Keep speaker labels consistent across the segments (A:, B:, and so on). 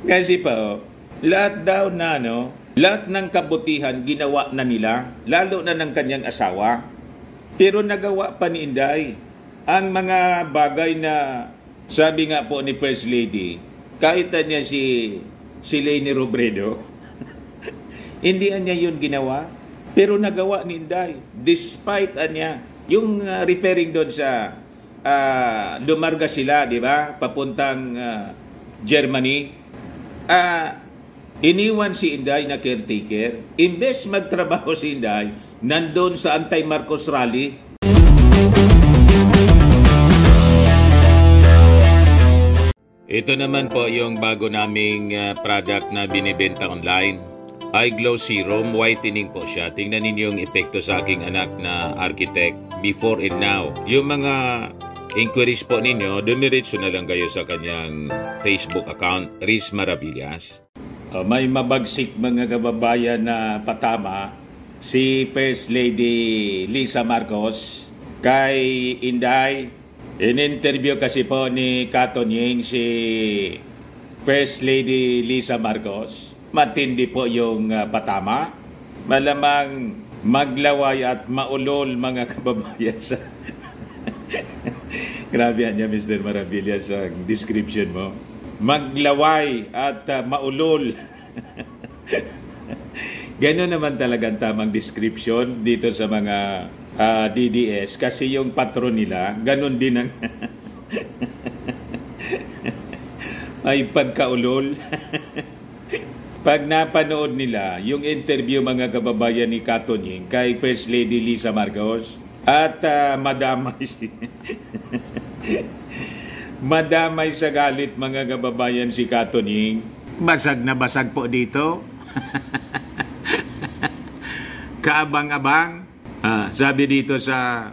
A: Kasi pa, lahat daw na, lahat ng kabutihan ginawa na nila, lalo na ng kanyang asawa. Pero nagawa pa ni Inday ang mga bagay na sabi nga po ni First Lady, kahit na niya si Leni Robredo, hindi niya yun ginawa. Pero nagawa ni Inday, despite niya. Yung referring doon sa lumarga sila, di ba? Papuntang Germany. Iniwan si Inday na caretaker. Imbes magtrabaho si Inday, nandun sa anti-Marcos rally. Ito naman po yung bago naming product na binibenta online. iGlow Serum, whitening po siya. Tingnan ninyo yung epekto sa aking anak na architect before and now. Yung mga inquiries po ninyo, dumiretso na lang kayo sa kanyang Facebook account, Riz Maravillas. May mabagsik mga kababayan na patama si First Lady Lisa Marcos kay Inday. In-interview kasi po ni Katonying si First Lady Lisa Marcos. Matindi po yung patama. Malamang maglaway at maulol mga kababayan sa... Grabe niya, Mr. Maravillas, ang description mo. Maglaway at maulol. Gano'n naman talagang tamang description dito sa mga DDS kasi yung patron nila, gano'n din ang may pagkaulol. Pag napanood nila yung interview mga kababayan ni Katonying kay First Lady Lisa Marcos at madamay madamay sa galit mga kababayan si Katonying. Basag na basag po dito. Kaabang-abang. Sabi dito sa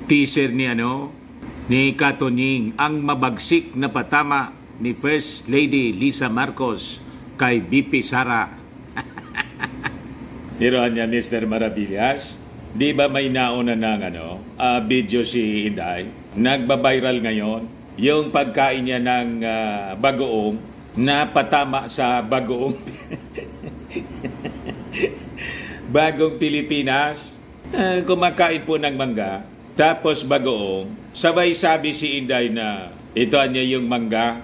A: teaser ni Katonying, ang mabagsik na patama ni First Lady Lisa Marcos kay BP Sara. Pero niya, Mr. Maravillas, di ba may nauna ng video si Inday? Nagba-viral ngayon yung pagkain niya ng bagoong na patama sa bagoong bagong Pilipinas. Kumakain po ng mangga, tapos bagoong. Sabay sabi si Inday na ito niya yung mangga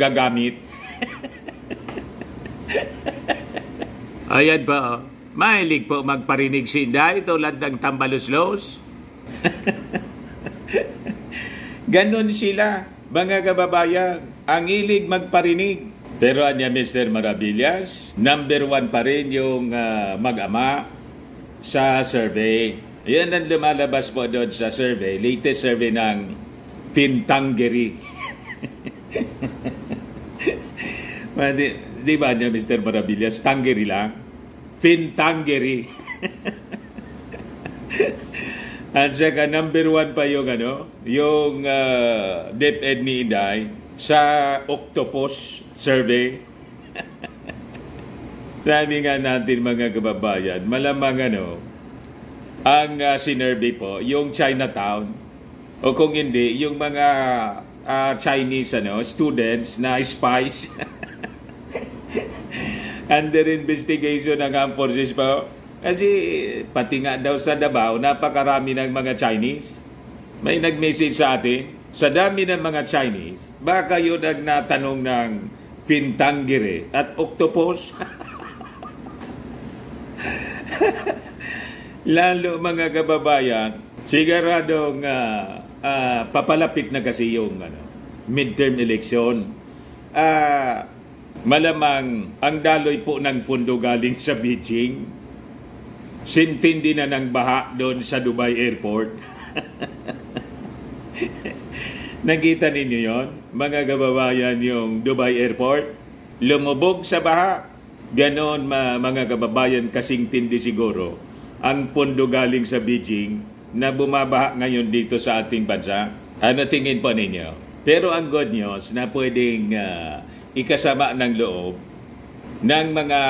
A: gamit. Ayan pa, mahilig po magparinig si Inday tulad ng tambaluslos. Ganon sila, mga kababayan, ang hilig magparinig. Pero anya, Mr. Maravillas, number 1 pa rin yung mag-ama sa survey. Yan ang lumalabas po doon sa survey, latest survey ng Fintangery. Di ba niya, Mr. Maravillas? Tangery lang. Fintangery. At saka number 1 pa yung yung DepEd ni Inday sa Octopus survey. Sabi nga natin mga kababayan, malamang ang sinurvey po, yung Chinatown, o kung hindi, yung mga Chinese students na spies under investigation ng armed forces po. Kasi pati nga daw sa Davao, napakarami ng mga Chinese. May nag-message sa atin, sa dami ng mga Chinese, baka yun ang natanong ng Fintangery at Octopus. Lalo mga kababayan, siguradong papalapit na kasi yung midterm election. Malamang ang daloy po ng pundo galing sa Beijing, sintindi na ng baha doon sa Dubai Airport. Nakita ninyo yon, mga kababayan, yung Dubai Airport? Lumubog sa baha. Ganon mga kababayan, kasing tindi siguro ang pundo galing sa Beijing na bumabaha ngayon dito sa ating bansa. Ano tingin po ninyo? Pero ang good news na pwedeng ikasama ng loob ng mga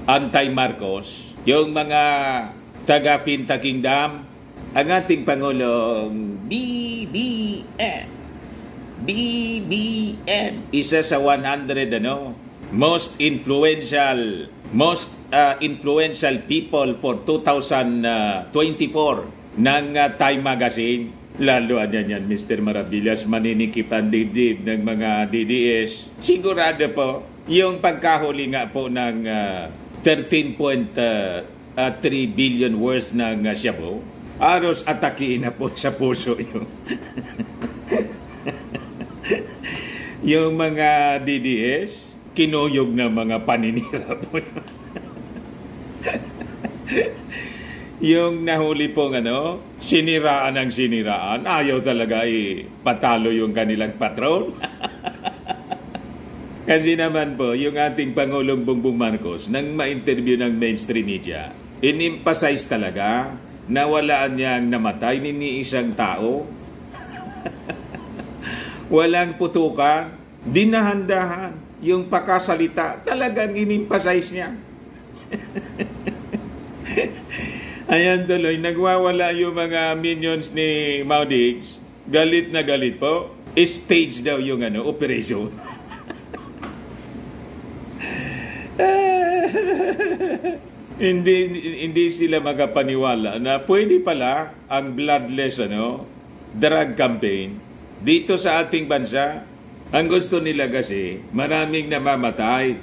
A: anti-Marcos, yung mga taga-Pinta Kingdom, ang ating Pangulong BBM. Isa sa 100 most influential people for 2024 ng Time Magazine. Lalo yan, Mr. Maravillas, maninikip ang dibdib ng mga DDS. Sigurado po, yung pagkahuli nga po ng 13.3 billion worth ng shabu, aros atakiin na po sa puso yung yung mga DDS, kinuyog na mga paninira po. Yung nahuli pong siniraan ang siniraan, ayaw talaga patalo yung kanilang patron. Kasi naman po, yung ating Pangulong Bongbong Marcos, nang ma-interview ng mainstream media, in-emphasize talaga na wala niyang namatay ni isang tao. Walang putukan, dinahandahan, yung pakasalita, talagang in-emphasize niya. Ayan tuloy, nagwawala yung mga minions ni Maudix. Galit na galit po. Stage daw yung operation. hindi sila makapaniwala na pwede pala ang bloodless drug campaign dito sa ating bansa. Ang gusto nila kasi maraming namamatay.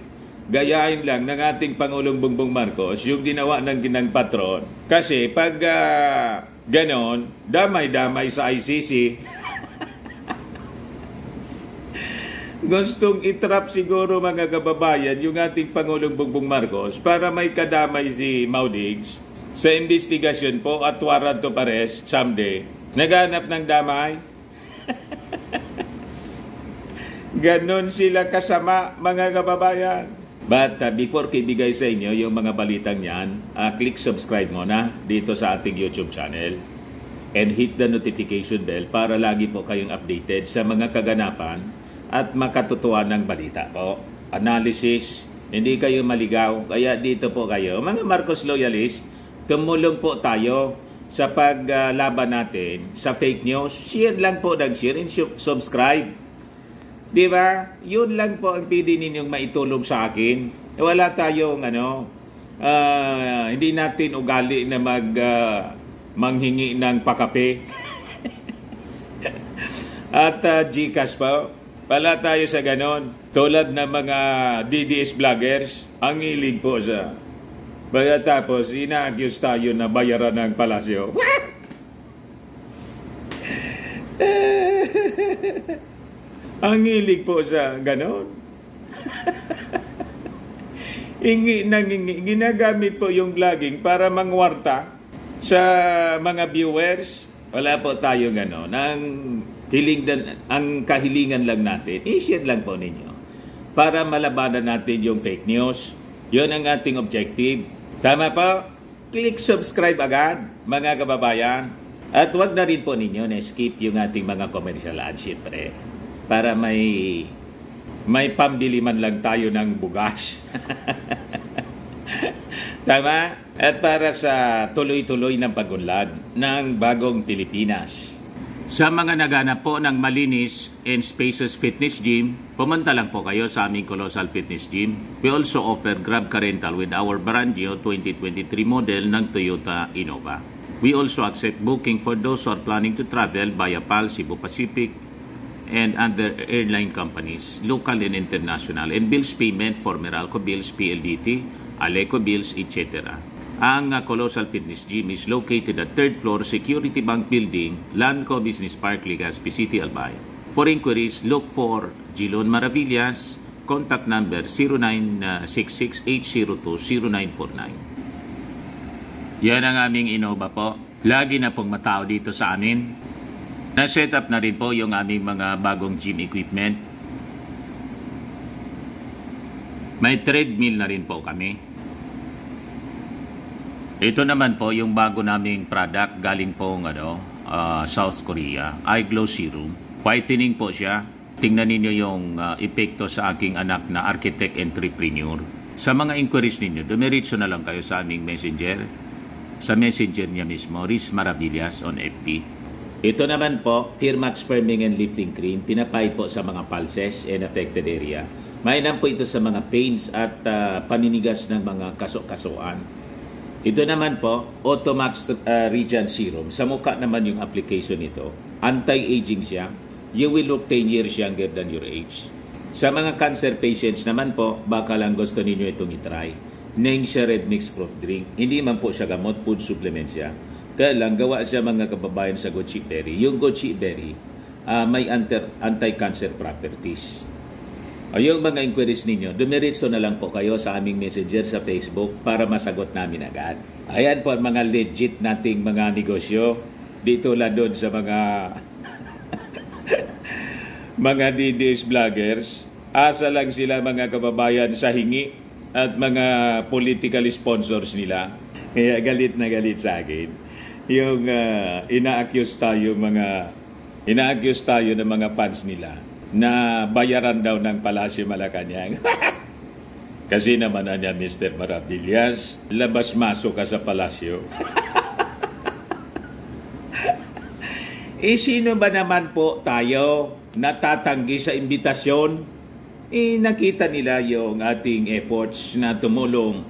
A: Gayahin lang ng ating Pangulong Bongbong Marcos yung ginawa ng ginang patron. Kasi pag ganon, damay-damay sa ICC. Gustong itrap siguro mga kababayan yung ating Pangulong Bongbong Marcos para may kadamay si Maudix sa investigasyon po at warrant of arrest someday. Naghanap ng damay. Ganon sila kasama mga kababayan. But before kibigay sa inyo yung mga balitang yan, click subscribe muna dito sa ating YouTube channel and hit the notification bell para lagi po kayong updated sa mga kaganapan at makatutuwa ng balita po. Analysis, hindi kayo maligaw, kaya dito po kayo. Mga Marcos loyalist, tumulong po tayo sa paglaban natin sa fake news. Share lang po, share and subscribe. Di ba? Yun lang po ang pwede ninyong maitulong sa akin. Wala tayong hindi natin ugali na manghingi ng pakape. At GCash po. Wala tayo sa ganon. Tulad ng mga DDS vloggers, ang hilig po sa. Kaya tapos, ina-accuse tayo na bayaran ng palasyo. Ang hilig po sa ganon. Ginagamit po yung vlogging para mangwarta sa mga viewers. Wala po tayo ganon. Ang kahilingan lang natin, i-share lang po ninyo para malabanan natin yung fake news. Yun ang ating objective. Tama po? Click subscribe agad, mga kababayan. At wag na rin po ninyo na skip yung ating mga commercial ads, syempre. Para may pambili man lang tayo ng bugas. Tama? At para sa tuloy-tuloy ng pagunlad ng bagong Pilipinas. Sa mga naghanap po ng malinis and spacious fitness gym, pumunta lang po kayo sa aming Colossal Fitness Gym. We also offer Grab Car Rental with our brand new 2023 model ng Toyota Innova. We also accept booking for those who are planning to travel via PAL, Cebu Pacific, and other airline companies, local and international, and bills payment for Meralco Bills, PLDT, Aleco Bills, etc. Ang Colossal Fitness Gym is located at 3rd floor Security Bank Building, Lanco Business Park, Legazpi City, Albay. For inquiries, look for Gilon Maravillas, contact number 0966-802-0949. Yan ang aming Innova po. Lagi na pong matao dito sa amin. Na-set up na rin po yung aming mga bagong gym equipment. May treadmill na rin po kami. Ito naman po yung bago naming product galing po South Korea, iGlow Serum. Whitening po siya. Tingnan ninyo yung epekto sa aking anak na architect entrepreneur. Sa mga inquiries ninyo, dumiretso na lang kayo sa aming messenger. Sa messenger niya mismo, Riz Maravillas on FB. Ito naman po, Firmax Firming and Lifting Cream, pinapahid po sa mga pulses and affected area. Mainam po ito sa mga pains at paninigas ng mga kaso-kasuan. Ito naman po, Automax Regen Serum. Sa mukha naman yung application nito. Anti-aging siya. You will look 10 years younger than your age. Sa mga cancer patients naman po, baka lang gusto ninyo itong itry. Name siya Red Mix Fruit Drink. Hindi man po siya gamot, food supplement siya. Kaya lang, gawa siya mga kababayan sa goji berry. Yung goji berry, may anti-cancer properties. O yung mga inquiries ninyo, dumiretso na lang po kayo sa aming messenger sa Facebook para masagot namin agad. Ayan po ang mga legit nating mga negosyo. Dito lang doon sa mga mga DDS vloggers. Asa lang sila mga kababayan sa hingi at mga political sponsors nila. Kaya galit na galit sa akin. Yung ina-accuse tayo ng mga fans nila na bayaran daw ng Palasyo Malacanang. Kasi naman niya, Mr. Maravillas, labas-masok ka sa Palasyo. Sino ba naman po tayo natatanggi sa imbitasyon? Nakita nila yung ating efforts na tumulong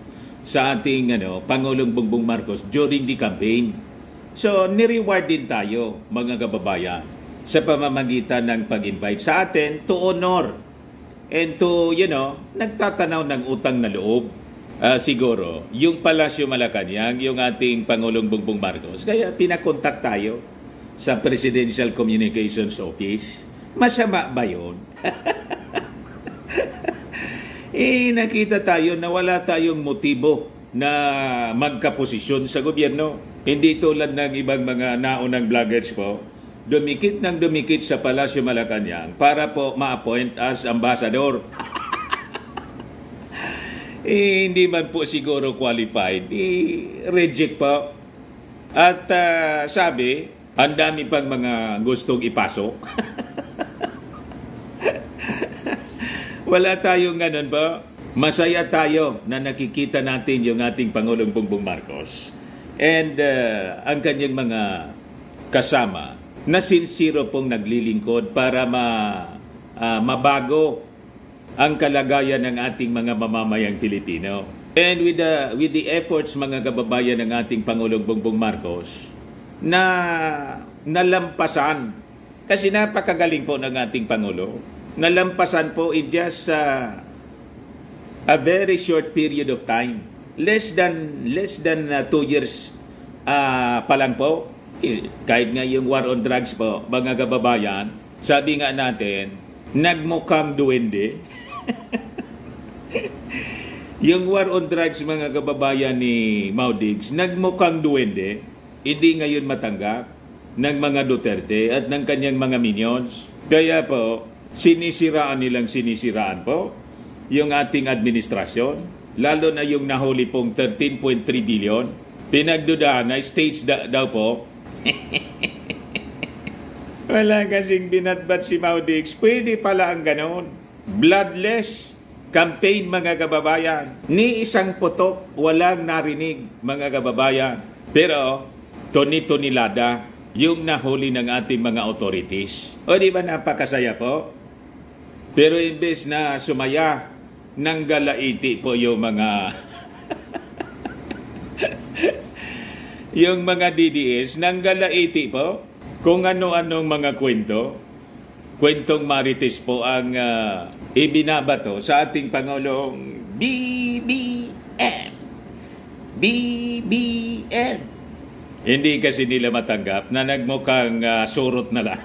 A: sa ating Pangulong Bongbong Marcos during the campaign. So, nireward din tayo, mga kababayan, sa pamamagitan ng pag-invite sa atin to honor and to, nagtatanaw ng utang na loob. Siguro, yung Palasyo Malacanang, yung ating Pangulong Bongbong Marcos, kaya pinakontak tayo sa Presidential Communications Office. Masama ba yun? Nakita tayo na wala tayong motibo na magkaposisyon sa gobyerno. Hindi tulad ng ibang mga naunang vloggers po, dumikit ng dumikit sa Palasyo Malacanang para po ma-appoint as ambassador. Hindi man po siguro qualified. Reject po. At sabi, ang dami pang mga gustong ipasok. Wala tayong ganun po. Masaya tayo na nakikita natin yung ating Pangulong Bongbong Marcos. And ang kanyang mga kasama na sincero pong naglilingkod para mabago ang kalagayan ng ating mga mamamayang Pilipino. And with the efforts mga kababayan ng ating Pangulong Bongbong Marcos na nalampasan, kasi napakagaling po ng ating Pangulo, nalampasan po in just a very short period of time. Less than 2 years pa lang po. Kahit nga yung war on drugs po, mga kababayan, sabi nga natin, nagmukhang duwende. Yung war on drugs, mga kababayan ni Maudigs, nagmukhang duwende, hindi ngayon matanggap ng mga Duterte at ng kanyang mga minions. Kaya po, sinisiraan po yung ating administrasyon. Lalo na yung nahuli pong 13.3 billion. Pinagdudahan na stage daw po. Wala kasing binatbat si Maudigs. Pwede pala ang ganon. Bloodless campaign mga kababayan. Ni isang putok walang narinig mga kababayan. Pero tuni-tunilada yung nahuli ng ating mga authorities. O di ba napakasaya po? Pero imbes na sumaya, nanggalaiti po yung mga yung mga DDS, nanggalaiti po kung ano-anong mga kwentong marites po ang ibinabato sa ating Pangulong BBM. Hindi kasi nila matanggap na nagmukhang surot na lang.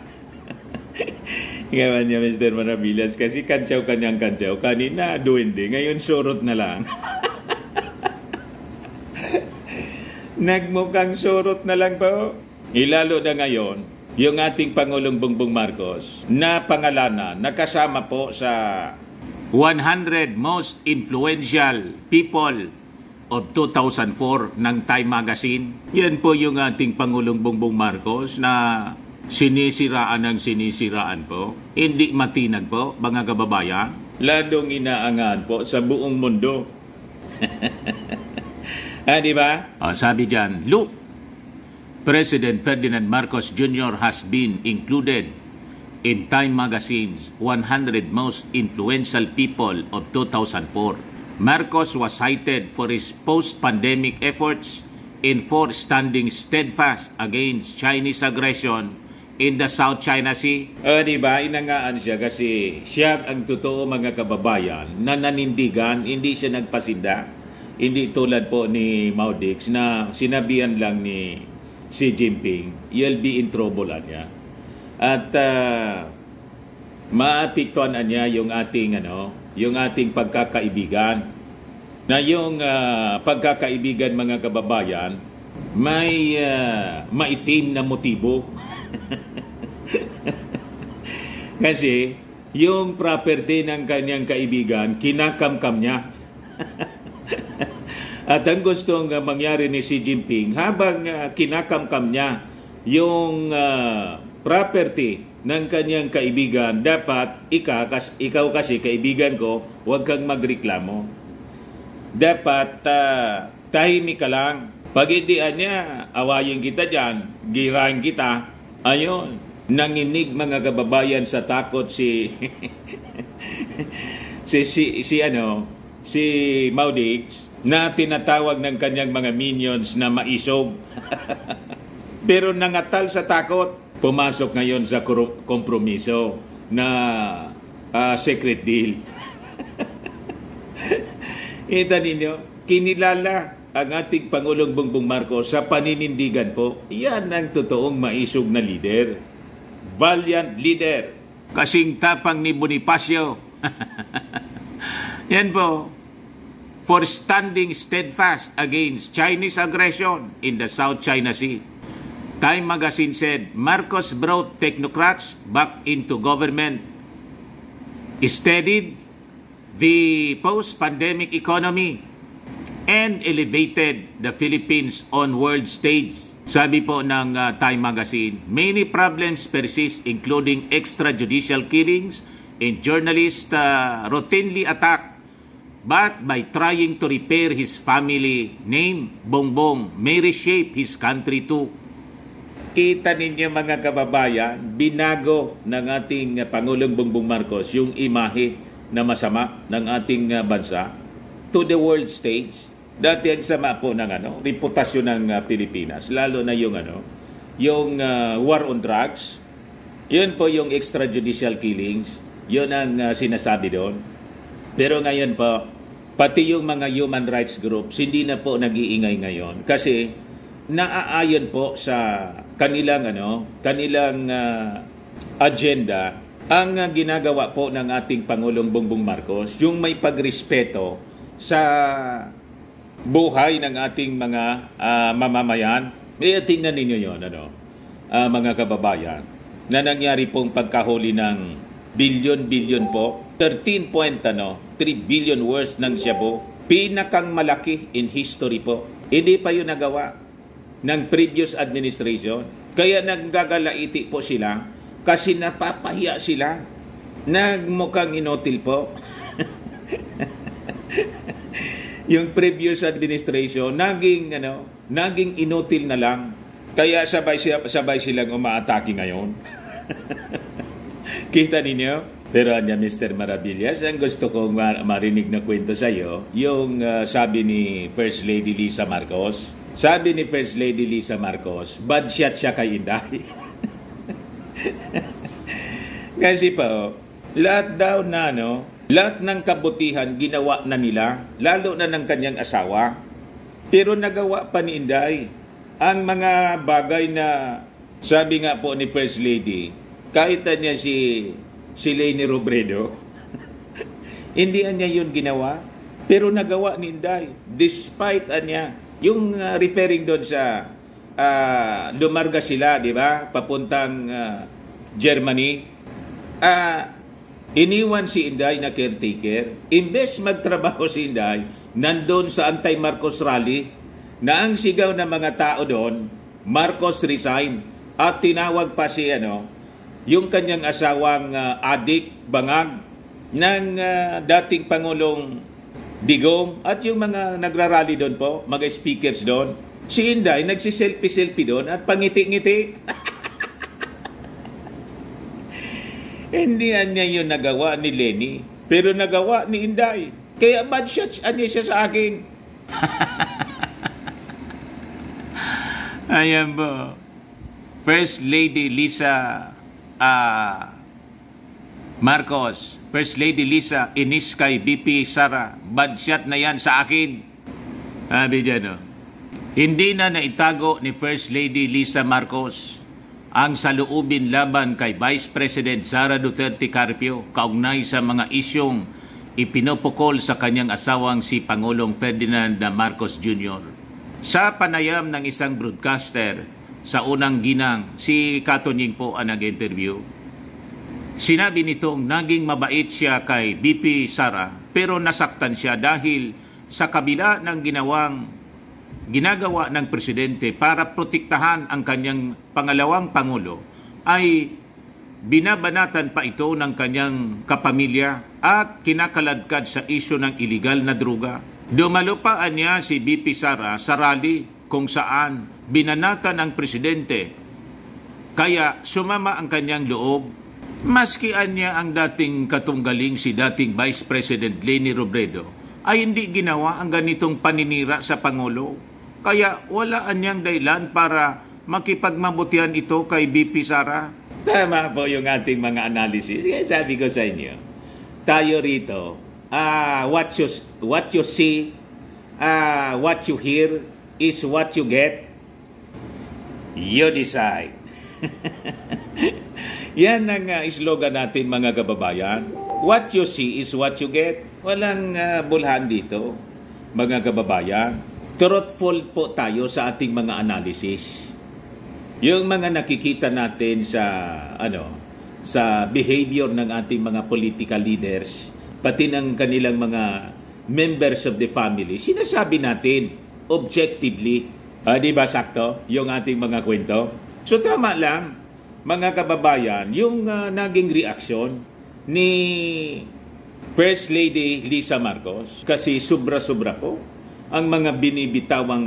A: Ngayon niya, Mr. Maravillas, kasi kanyang kanina duwende, ngayon surot na lang. Nagmukhang surot na lang po. Ilalo na ngayon, yung ating Pangulong Bongbong Marcos, na pangalanan, nakasama po sa 100 most influential people of 2004 ng Time Magazine. Yan po yung ating Pangulong Bongbong Marcos na sinisiraan po. Hindi matinag po, mga kababayan. Ladong inaangan po sa buong mundo. Di ba? Sabi dyan, look, President Ferdinand Marcos Jr. has been included in Time Magazine's 100 Most Influential People of 2004. Marcos was cited for his post-pandemic efforts in standing steadfast against Chinese aggression in the South China Sea. Diba, inangaan siya kasi siya ang totoo mga kababayan na nanindigan, hindi siya nagpasinda. Hindi tulad po ni Mao Dix na sinabihan lang ni Xi Jinping, you'll be in trouble niya. At maapektuhan niya yung ating pagkakaibigan. Na yung pagkakaibigan mga kababayan may maitim na motibo. Kasi yung property ng kanyang kaibigan kinakamkam niya. At ang gustong mangyari ni Xi Jinping, habang kinakamkam niya yung property ng kanyang kaibigan, dapat ikaw kasi kaibigan ko, huwag kang magreklamo. Dapat tahimik ka lang. Pag hindi niya, awayin kita dyan, girahin kita. Ayun, nanginig mga kababayan sa takot si si Mao Dix, na tinatawag ng kanyang mga minions na maisog. Pero nangatal sa takot, pumasok ngayon sa kompromiso na secret deal. Kita ninyo, kinilala ang ating Pangulong Bongbong Marcos sa paninindigan po. Yan ang totoong maisog na leader. Valiant leader. Kasing tapang ni Bonifacio. Yan po. For standing steadfast against Chinese aggression in the South China Sea. Time Magazine said, Marcos brought technocrats back into government, steadied the post-pandemic economy, and elevated the Philippines on world stage. Sabi po ng Time Magazine, many problems persist including extrajudicial killings and journalists routinely attacked. But by trying to repair his family name, Bongbong may reshape his country too. Kita ninyo mga kababayan, binago ng ating Pangulong Bongbong Marcos yung imahe na masama ng ating bansa to the world stage. Dati ang sama po ng reputasyon ng Pilipinas, lalo na yung war on drugs. Yun po yung extrajudicial killings, yun ang sinasabi doon. Pero ngayon po, pati yung mga human rights groups, hindi na po nag-iingay ngayon kasi naaayon po sa kanilang agenda ang ginagawa po ng ating Pangulong Bongbong Marcos, yung may pagrespeto sa buhay ng ating mga mamamayan. Tingnan ninyo yun, mga kababayan, na nangyari pong pagkahuli ng bilyon po, 13.3 billion worth ng shabu, pinakang malaki in history po. Hindi pa yun nagawa ng previous administration. Kaya naggagalaiti po sila kasi napapahiya sila. Nagmukhang inotil po. Yung previous administration, naging inutil na lang. Kaya sabay silang umaatake ngayon. Kita ninyo? Pero Mr. Maravillas, ang gusto kong marinig na kwento sa iyo, yung sabi ni First Lady Lisa Marcos. Sabi ni First Lady Lisa Marcos, bad shot siya kay Inday. Kasi po, lahat daw lahat ng kabutihan ginawa na nila, lalo na ng kanyang asawa. Pero nagawa pa ni Inday ang mga bagay na sabi nga po ni First Lady, kahit niya si Leni Robredo, hindi niya yun ginawa. Pero nagawa ni Inday, despite niya, yung referring doon sa lumarga sila, di ba? Papuntang Germany. Iniwan si Inday na caretaker. Imbes magtrabaho si Inday, nandun sa anti-Marcos rally, na ang sigaw ng mga tao doon, Marcos resign. At tinawag pa si yung kanyang asawang adik, bangag, ng dating Pangulong Digong at yung mga nagrarally doon po, mga speakers doon. Si Inday nagsiselfie-selfie doon at pangiti-ngiti. Hindi niya yun nagawa ni Lenny, pero nagawa ni Inday. Kaya bad shots siya sa akin. Ayan po. First Lady Lisa Marcos, First Lady Lisa inis kay BP Sara. Bad shot na yan sa akin. Sabi dyan, hindi na naitago ni First Lady Lisa Marcos ang saloobin laban kay Vice President Sara Duterte Carpio kaugnay sa mga isyong ipinupukol sa kanyang asawang si Pangulong Ferdinand Marcos Jr. Sa panayam ng isang broadcaster sa unang ginang, si Katunying po ang nag-interview. Sinabi nitong naging mabait siya kay BP Sara pero nasaktan siya dahil sa kabila ng ginagawa ng presidente para protektahan ang kanyang pangalawang pangulo ay binabanatan pa ito ng kanyang kapamilya at kinakaladkad sa isyu ng iligal na droga. Dumalupaan niya si BP Sara sa rally kung saan binanatan ang presidente. Kaya sumama ang kanyang loob. Maskian niya ang dating katunggaling si dating Vice President Leni Robredo ay hindi ginawa ang ganitong paninira sa Pangulo. Kaya walaan niyang dahilan para makipagmabutihan ito kay BP Sara. Tama po yung ating mga analysis. Kaya sabi ko sa inyo, tayo rito, what you see, what you hear is what you get. You decide. Yan ang slogan natin mga kababayan. What you see is what you get. Walang bulhan dito, mga kababayan. Truthful po tayo sa ating mga analysis. Yung mga nakikita natin sa behavior ng ating mga political leaders, pati ng kanilang mga members of the family, sinasabi natin objectively. Di ba sakto yung ating mga kwento? So tama lang, mga kababayan, yung naging reaksyon ni First Lady Lisa Marcos, kasi sobra-sobra po ang mga binibitawang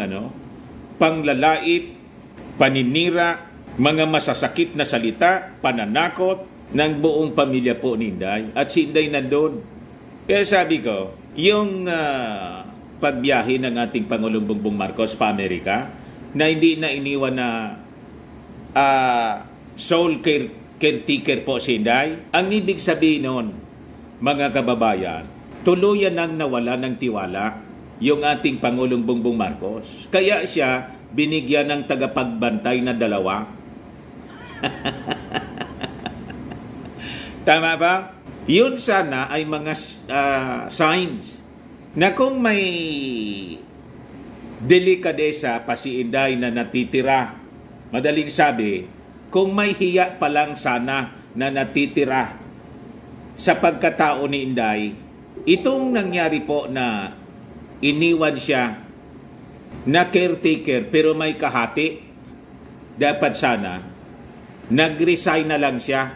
A: panglalait, paninira, mga masasakit na salita, pananakot ng buong pamilya po ni Inday. At si Inday nandun. Kaya sabi ko, yung pagbiyahe ng ating Pangulong Bongbong Marcos pa Amerika, na hindi na iniwan na soul caretaker po si Inday, ang ibig sabihin nun, mga kababayan, tuluyan nang nawala ng tiwala yung ating Pangulong Bongbong Marcos. Kaya siya binigyan ng tagapagbantay na 2. Tama ba? Yun sana ay mga signs na kung may delikadesa pa si Inday na natitira, madaling sabi, kung may hiya pa lang sana na natitira sa pagkatao ni Inday, itong nangyari po na iniwan siya na caretaker pero may kahati, dapat sana nag-resign na lang siya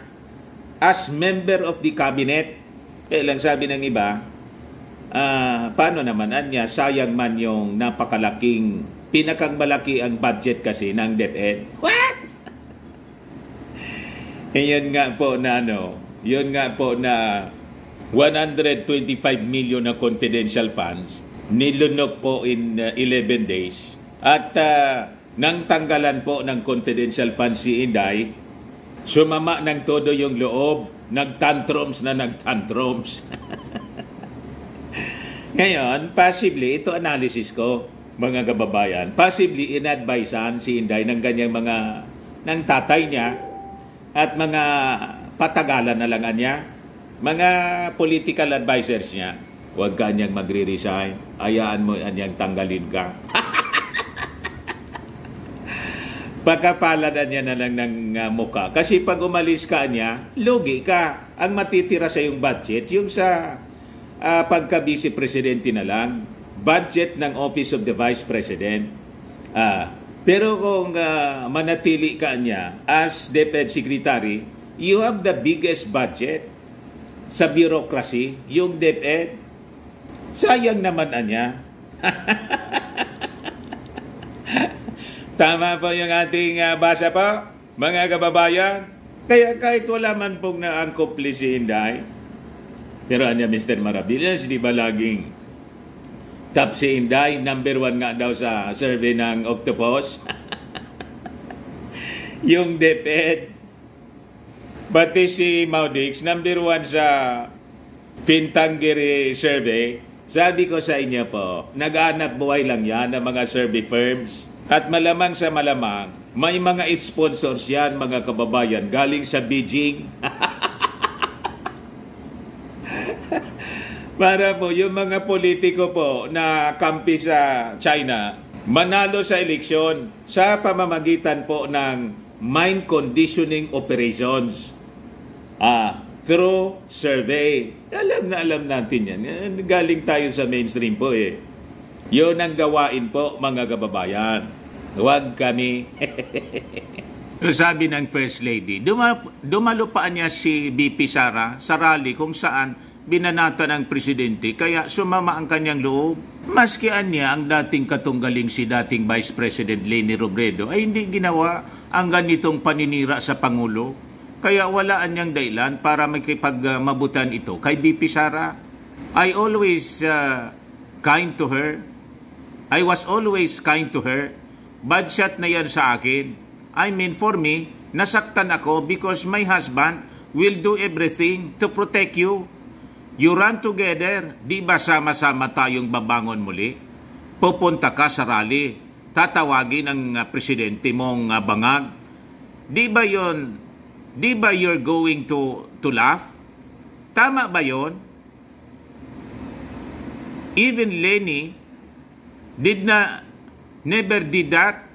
A: as member of the cabinet. Lang sabi ng iba, paano naman anya, sayang man yung napakalaking, pinakang malaki ang budget kasi ng DepEd. What? Yun nga po na 125 million na confidential funds nilunok po in 11 days. At nang tanggalan po ng confidential funds si Inday, sumama ng todo yung loob, nagtantrums. Ngayon, possibly, ito analysis ko, mga kababayan, possibly in-advisean si Inday ng ganyang ng tatay niya at mga patagalan na lang niya, mga political advisors niya. Huwag ka niyang magre-resign. Ayaan mo niyang tanggalin ka. Pagkapaladan niya na lang ng muka. Kasi pag umalis ka niya, lugi ka. Ang matitira sa yung budget, yung sa pagka-vice presidente na lang. Budget ng Office of the Vice President. Pero kung manatili ka niya as DepEd Secretary, you have the biggest budget sa bureaucracy, yung DepEd. Sayang naman niya. Tama po yung ating basa po, mga kababayan. Kaya kahit wala man pong naangkopli si Inday, pero anya Mr. Maravillas, di ba laging top si Inday, number 1 nga daw sa survey ng Octopus? Yung DepEd. Pati si Maudix, number 1 sa Fintangere survey. Sabi ko sa inyo po, nag-aanap buhay lang yan ng mga survey firms. At malamang sa malamang, may mga sponsors yan, mga kababayan, galing sa Beijing. Para po yung mga politiko po na kampi sa China, manalo sa eleksyon sa pamamagitan po ng mind conditioning operations. Through survey. Alam natin yan. Galing tayo sa mainstream po eh. Yun ang gawain po, mga kababayan. Huwag kami. Sabi ng First Lady, dumalupaan niya si BP Sara sa rally kung saan binanata ng presidente kaya sumama ang kanyang loob. Maskian niya ang dating katunggaling si dating Vice President Leni Robredo ay hindi ginawa ang ganitong paninira sa Pangulo. Kaya walaan niyang dahilan para makipagmabutan ito kay BP Sara. I always kind to her. I was always kind to her. Bad shot na yan sa akin. I mean, for me, nasaktan ako because my husband will do everything to protect you. You run together. Di ba sama-sama tayong babangon muli? Pupunta ka sa rally. Tatawagin ang presidente mong bangag. Di ba yun? Di ba you're going to laugh? Tama ba yun? Even Leni never did that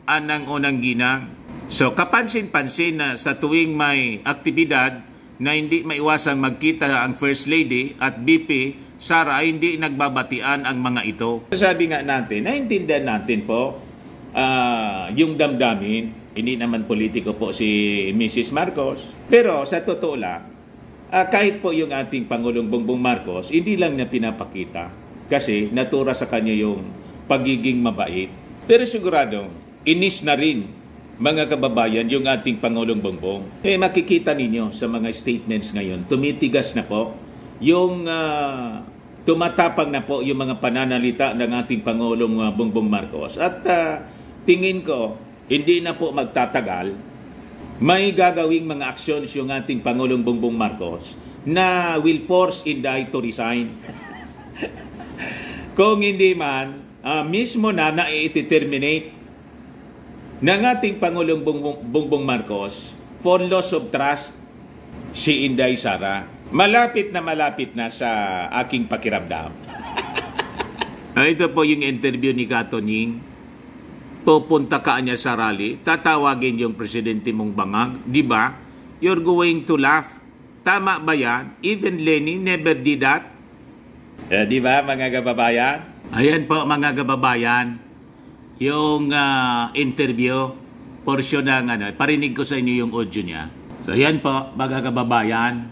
A: anang unang ginang. So kapansin-pansin na sa tuwing may aktibidad na hindi maiwasang magkita ang First Lady at BP Sara ay hindi nagbabatian ang mga ito. Sabi nga natin, naintindihan natin po yung damdamin. Hindi naman politiko po si Mrs. Marcos. Pero sa totoo lang, kahit po yung ating Pangulong Bongbong Marcos, hindi lang niya pinapakita kasi natura sa kanya yung pagiging mabait. Pero siguradong, inis na rin, mga kababayan, yung ating Pangulong Bongbong. Makikita ninyo sa mga statements ngayon, tumitigas na po, yung tumatapang na po yung mga pananalita ng ating Pangulong Bongbong Marcos. At tingin ko, hindi na po magtatagal, may gagawing mga actions yung ating Pangulong Bongbong Marcos na will force Inday to resign. Kung hindi man, mismo na i-terminate ng ating Pangulong Bongbong Marcos for loss of trust si Inday Sara. Malapit na sa aking pakiramdam. Ito po yung interview ni Katoning. Pupunta ka niya sa rally, tatawagin yung presidente mong bangag, di ba? You're going to laugh. Tama ba yan? Even Leni never did that. Di ba, mga kababayan? Ayan po, mga kababayan, yung interview, portion ng parinig ko sa inyo yung audio niya. So, ayan po, mga kababayan,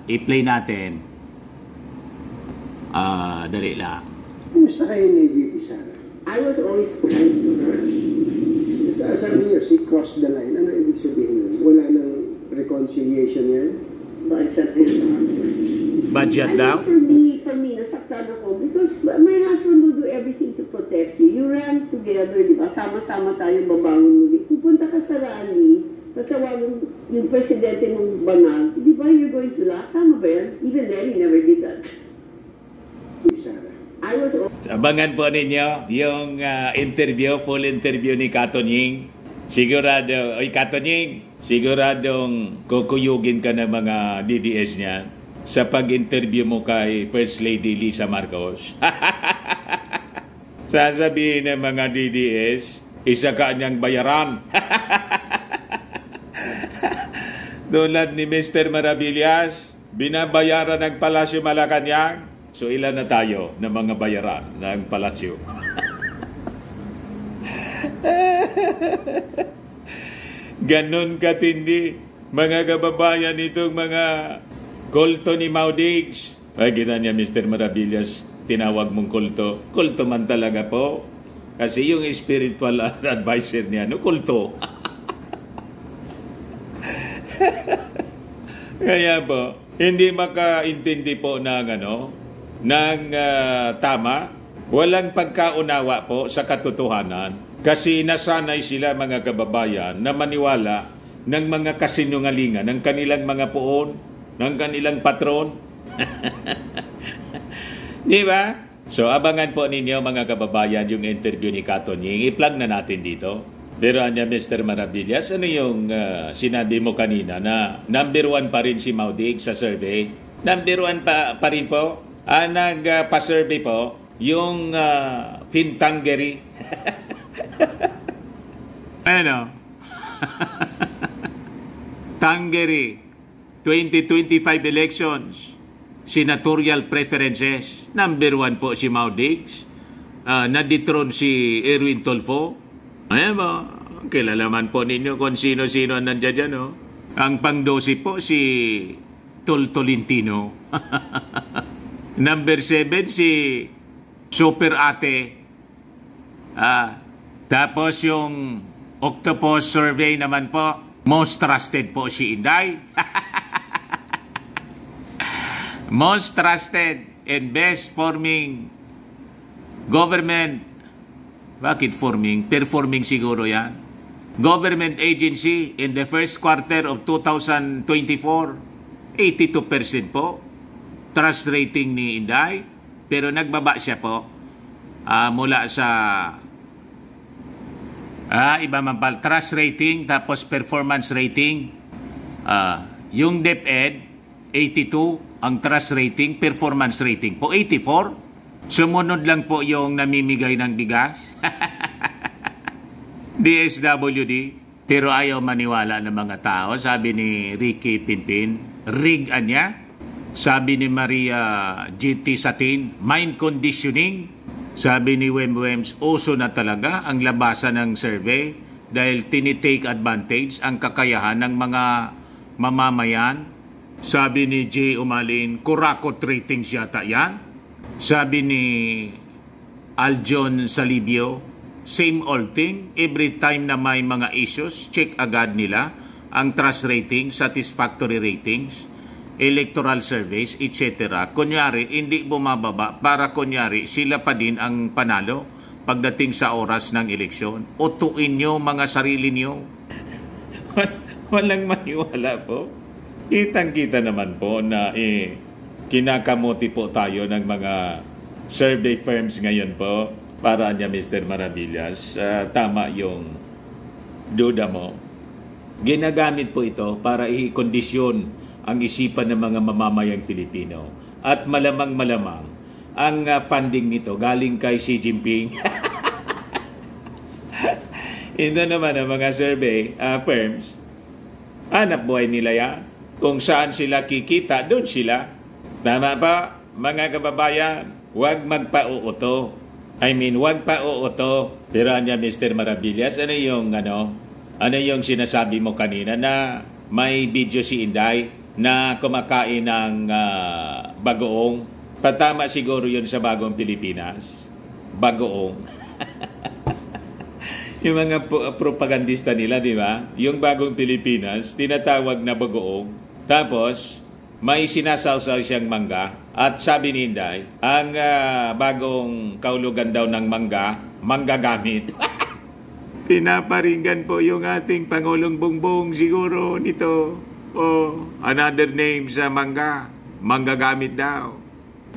A: i-play natin. Dali lang.
B: Kumusta kayo ni VP Sara?
C: I was always kind to her.
B: Sabi niyo, she crossed the line. Ano ibig sabihin nun? Wala nang reconciliation yan?
C: Budget
A: Budget daw?
C: For me, nasaktan ako because my husband will do everything to protect you. You ran together, di ba? Sama-sama tayo babangon muli. Pupunta ka sa rally, natawagan yung presidente mong banal, di ba you're going to laugh? Tama ba yan? Even Lenny never did that.
B: Sara.
C: I was...
A: Abangan po ninyo yung interview, full interview ni Katoning. Sigurado, Katoning, siguradong kukuyugin ka ng mga DDS niya sa pag-interview mo kay First Lady Lisa Marcos. Sasabihin ng mga DDS, isa ka niyang bayaran. Tulad ni Mr. Maravillas, binabayaran ng Palasyo Malacanang. So ilan na tayo ng mga bayaran ng Palasyo? Ganon katindi, mga kababayan, itong mga kulto ni Maudix. Ay, gina niya, Mr. Maravillas, tinawag mong kulto. Kulto man talaga po. Kasi yung spiritual advisor niya, kulto. Kaya po, hindi makaintindi po ng tama, walang pagkaunawa po sa katotohanan. Kasi nasanay sila mga kababayan na maniwala ng mga kasinungalingan, ng kanilang mga puon, ng kanilang patron. Di ba? So, abangan po ninyo mga kababayan yung interview ni Kato Nying. I-plug na natin dito. Pero niya, Mr. Maravillas, ano yung sinabi mo kanina na number 1 pa rin si Maudig sa survey? Number 1 pa rin po. Nagpa-survey po yung Fintangery. Ano? Tangery 2025 elections, senatorial preferences. Number 1 po si Maudig. Na-dethrone si Erwin Tulfo. Ayan ba? Kilalaman po ninyo kung sino-sino nandiyan dyan, no? Ang pang-12 po si Tolentino. Number 7 si Super Ate. Tapos yung Octopus survey naman po, most trusted po si Inday. Most trusted and best forming government. Bakit forming? Performing siguro yan. Government agency in the first quarter of 2024. 82% po. Trust rating ni Inday. Pero nagbaba siya po mula sa iba man pala. Trust rating tapos performance rating. Yung DepEd, 82. Ang trust rating, performance rating po, 84. Sumunod lang po yung namimigay ng bigas. DSWD. Pero ayaw maniwala ng mga tao. Sabi ni Ricky Pinpin, rig-an niya. Sabi ni Maria GT Satin, mind conditioning. Sabi ni Wems, uso na talaga ang labasan ng survey dahil tinitake advantage ang kakayahan ng mga mamamayan. Sabi ni J. Umalin, kurakot ratings yata yan. Sabi ni Aljon Salibio, same old thing. Every time na may mga issues, check agad nila ang trust rating, satisfactory ratings, electoral surveys, etc. Kunyari, hindi bumababa para kunyari sila pa din ang panalo pagdating sa oras ng eleksyon. Utuin nyo mga sarili nyo. Walang maniwala po. Kitang-kita naman po na kinakamuti po tayo ng mga survey firms ngayon po para niya Mr. Maravillas. Tama yung duda mo. Ginagamit po ito para i-kondisyon ang isipan ng mga mamamayang Filipino. At malamang-malamang ang funding nito galing kay Xi Jinping. Ito naman ang mga survey firms. Hanap buhay nila yan. Kung saan sila kikita, doon sila. Tama ba, mga kababayan? Huwag magpa-uuto. Huwag pa-uuto. Pero niya, Mr. Maravillas, ano yung sinasabi mo kanina na may video si Inday na kumakain ng bagoong? Patama siguro yun sa bagong Pilipinas. Bagoong. Yung mga propagandista nila, di ba? Yung bagong Pilipinas, tinatawag na bagoong. Tapos, may sinasawsaw siyang mangga. At sabi ni Inday, ang bagong kaulugan daw ng mangga gamit. Pinaparinggan po yung ating Pangulong Bongbong siguro nito. Another name sa mangga gamit daw.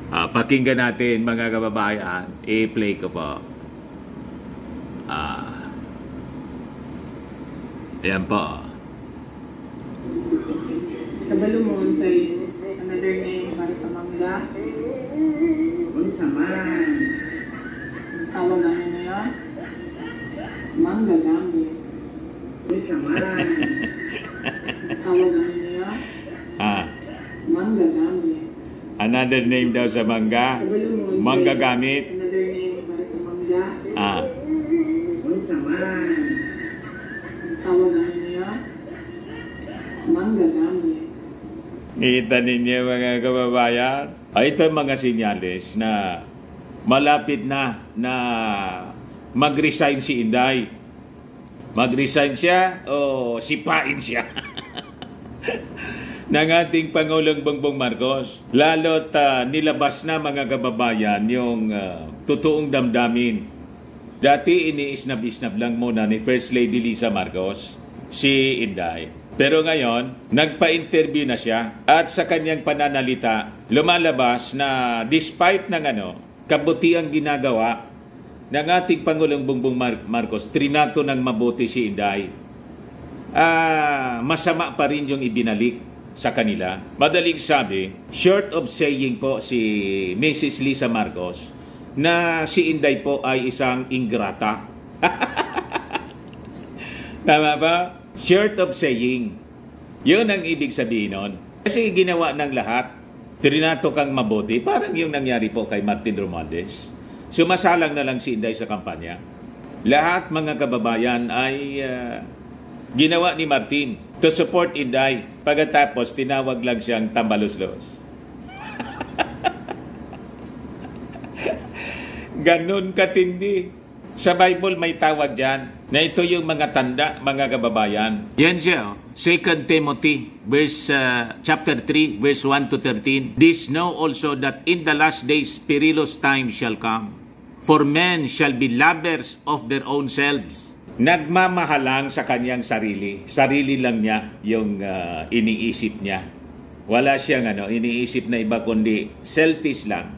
A: Pakinggan natin mga kababayan. I-play ko po. Ayan po.
D: Kabalumon sa another name para sa mangga. Unsa man. Tawag ano na yun? Mangga gamit. Unsa man. Tawag ano na yun? Mangga gamit.
A: Another name daw sa mangga. Mangga gamit.
D: Another name para sa mangga. Unsa man. Tawag ano na yun? Mangga gamit.
A: Kita ninyo mga kababayan. Ito ang mga sinyales na malapit na mag-resign si Inday. Mag-resign siya o sipain siya ng ating Pangulong Bongbong Marcos. Lalo't nilabas na mga kababayan yung totoong damdamin. Dati iniisnab-isnab lang muna ni First Lady Lisa Marcos si Inday. Pero ngayon, nagpa-interview na siya at sa kanyang pananalita, lumalabas na despite ng kabutiang ginagawa ng ating Pangulong Bongbong Marcos, trinato ng mabuti si Inday, masama pa rin yung ibinalik sa kanila. Madaling sabi, short of saying po si Mrs. Lisa Marcos na si Inday po ay isang ingrata. Tama ba? Short of saying. Yun ang ibig sabihin nun. Kasi ginawa ng lahat. Trinato kang mabuti. Parang yung nangyari po kay Martin Romualdez. Sumasalang na lang si Inday sa kampanya. Lahat mga kababayan ay ginawa ni Martin to support Inday. Pagkatapos, tinawag lang siyang tambalos-los. Ganon katindi. Sa Bible may tawag dyan na ito yung mga tanda, mga kababayan. Yan siya, 2 Timothy chapter 3, verse 1 to 13. This know also that in the last days perilous times shall come. For men shall be lovers of their own selves. Nagmamahalang sa kanyang sarili. Sarili lang niya yung iniisip niya. Wala siyang iniisip na iba kundi selfish lang.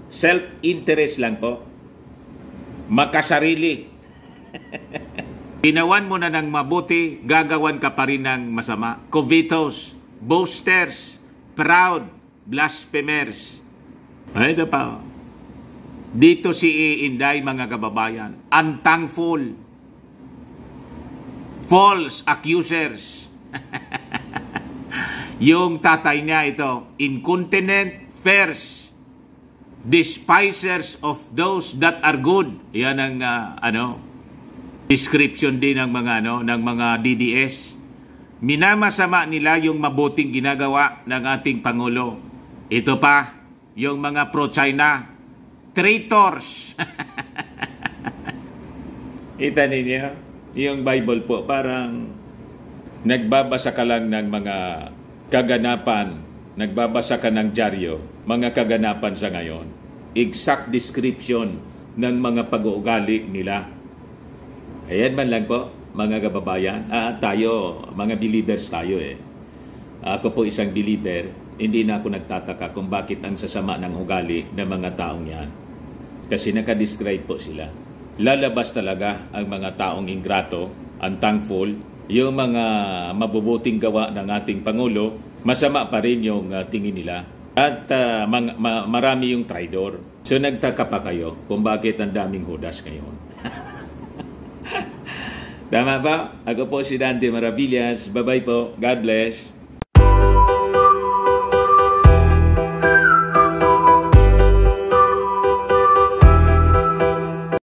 A: Self-interest lang po. Makasarili. Ginawan mo na ng mabuti, gagawan ka pa rin ng masama. Covetous, boasters, proud, blasphemers. Ay, ito pa. Dito si Inday, mga kababayan. Unthankful. False accusers. Yung tatay niya ito, incontinent, fierce, despisers of those that are good. Yan ang description din ng mga ng mga DDS. Minamasama nila yung mabuting ginagawa ng ating Pangulo. Ito pa, yung mga pro-China, traitors. Kita ninyo, yung Bible po, parang nagbabasa ka lang ng mga kaganapan, nagbabasa ka ng dyaryo, mga kaganapan sa ngayon. Exact description ng mga pag-uugali nila. Ayan man lang po, mga kababayan. Tayo, mga believers tayo eh. Ako po isang believer, hindi na ako nagtataka kung bakit ang sasama ng ugali ng mga taong yan. Kasi nakadescribe po sila. Lalabas talaga ang mga taong ingrato, unthankful, yung mga mabubuting gawa ng ating Pangulo, masama pa rin yung tingin nila. At marami yung traidor. So nagtaka pa kayo kung bakit ang daming Judas ngayon. Tama ba? Ako po si Dante Maravillas. Bye-bye po. God bless.